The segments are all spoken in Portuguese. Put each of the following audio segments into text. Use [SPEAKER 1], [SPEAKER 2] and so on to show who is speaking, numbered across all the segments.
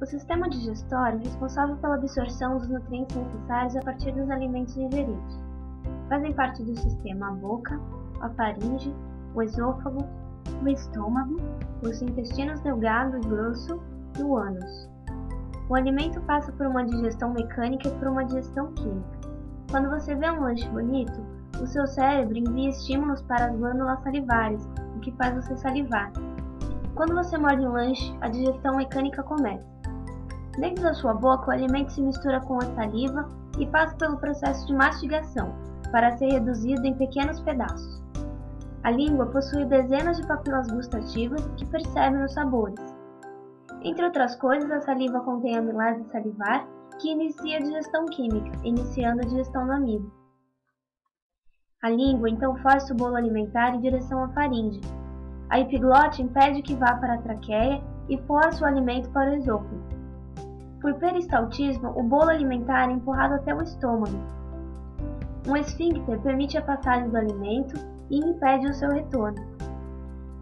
[SPEAKER 1] O sistema digestório é responsável pela absorção dos nutrientes necessários a partir dos alimentos ingeridos. Fazem parte do sistema a boca, a faringe, o esôfago, o estômago, os intestinos delgado e grosso e o ânus. O alimento passa por uma digestão mecânica e por uma digestão química. Quando você vê um lanche bonito, o seu cérebro envia estímulos para as glândulas salivares, o que faz você salivar. Quando você morde um lanche, a digestão mecânica começa. Dentro da sua boca, o alimento se mistura com a saliva e passa pelo processo de mastigação, para ser reduzido em pequenos pedaços. A língua possui dezenas de papilas gustativas que percebem os sabores. Entre outras coisas, a saliva contém amilase salivar, que inicia a digestão química, iniciando a digestão do amido. A língua então força o bolo alimentar em direção à faringe. A epiglote impede que vá para a traqueia e força o alimento para o esôfago. Por peristaltismo, o bolo alimentar é empurrado até o estômago. Um esfíncter permite a passagem do alimento e impede o seu retorno.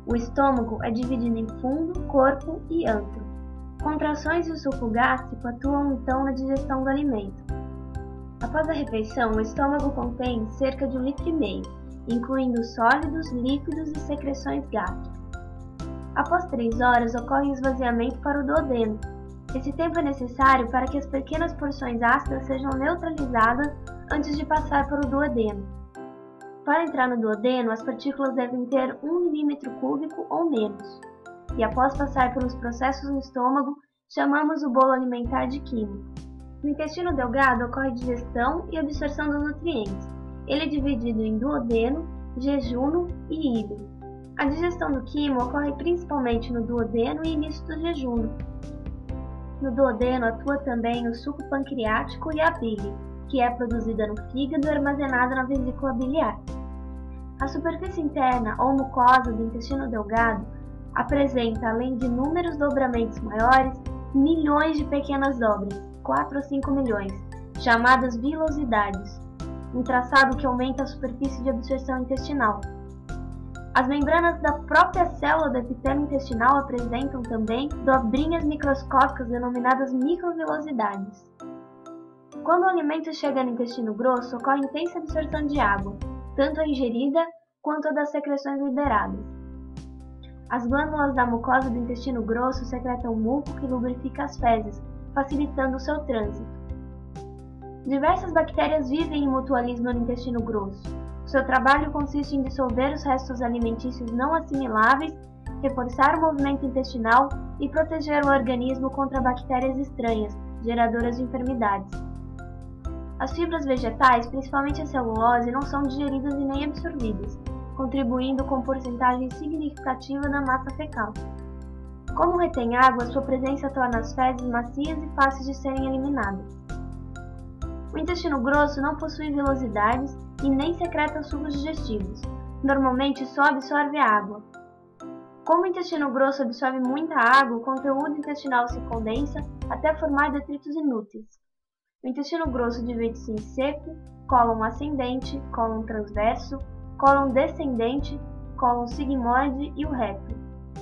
[SPEAKER 1] O estômago é dividido em fundo, corpo e antro. Contrações e o suco gástrico atuam então na digestão do alimento. Após a refeição, o estômago contém cerca de 1,5 litro, incluindo sólidos, líquidos e secreções gástricas. Após 3 horas, ocorre o esvaziamento para o duodeno. Esse tempo é necessário para que as pequenas porções ácidas sejam neutralizadas antes de passar para o duodeno. Para entrar no duodeno, as partículas devem ter 1 milímetro cúbico ou menos. E após passar pelos processos no estômago, chamamos o bolo alimentar de quimo. No intestino delgado ocorre digestão e absorção dos nutrientes. Ele é dividido em duodeno, jejuno e íleo. A digestão do quimo ocorre principalmente no duodeno e início do jejuno. No duodeno atua também o suco pancreático e a bile, que é produzida no fígado e armazenada na vesícula biliar. A superfície interna ou mucosa do intestino delgado apresenta, além de inúmeros dobramentos maiores, milhões de pequenas dobras, 4 a 5 milhões, chamadas vilosidades, um traçado que aumenta a superfície de absorção intestinal. As membranas da própria célula do epitélio intestinal apresentam também dobrinhas microscópicas denominadas microvilosidades. Quando o alimento chega no intestino grosso, ocorre intensa absorção de água, tanto a ingerida quanto a das secreções liberadas. As glândulas da mucosa do intestino grosso secretam muco que lubrifica as fezes, facilitando o seu trânsito. Diversas bactérias vivem em mutualismo no intestino grosso. Seu trabalho consiste em dissolver os restos alimentícios não assimiláveis, reforçar o movimento intestinal e proteger o organismo contra bactérias estranhas, geradoras de enfermidades. As fibras vegetais, principalmente a celulose, não são digeridas e nem absorvidas, contribuindo com porcentagem significativa na massa fecal. Como retém água, sua presença torna as fezes macias e fáceis de serem eliminadas. O intestino grosso não possui vilosidades e nem secreta sucos digestivos. Normalmente só absorve água. Como o intestino grosso absorve muita água, o conteúdo intestinal se condensa até formar detritos inúteis. O intestino grosso divide-se em seco, cólon ascendente, cólon transverso, cólon descendente, cólon sigmoide e o reto.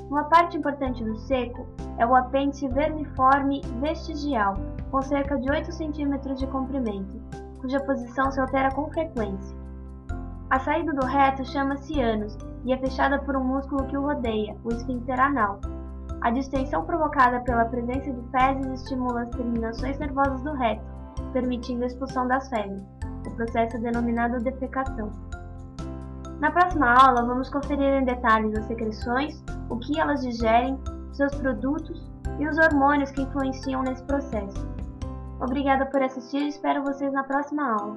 [SPEAKER 1] Uma parte importante do seco é o apêndice vermiforme vestigial, com cerca de 8 cm de comprimento, cuja posição se altera com frequência. A saída do reto chama-se ânus e é fechada por um músculo que o rodeia, o esfíncter anal. A distensão provocada pela presença de fezes estimula as terminações nervosas do reto, permitindo a expulsão das fezes. O processo é denominado defecação. Na próxima aula, vamos conferir em detalhes as secreções, o que elas digerem, seus produtos e os hormônios que influenciam nesse processo. Obrigada por assistir e espero vocês na próxima aula.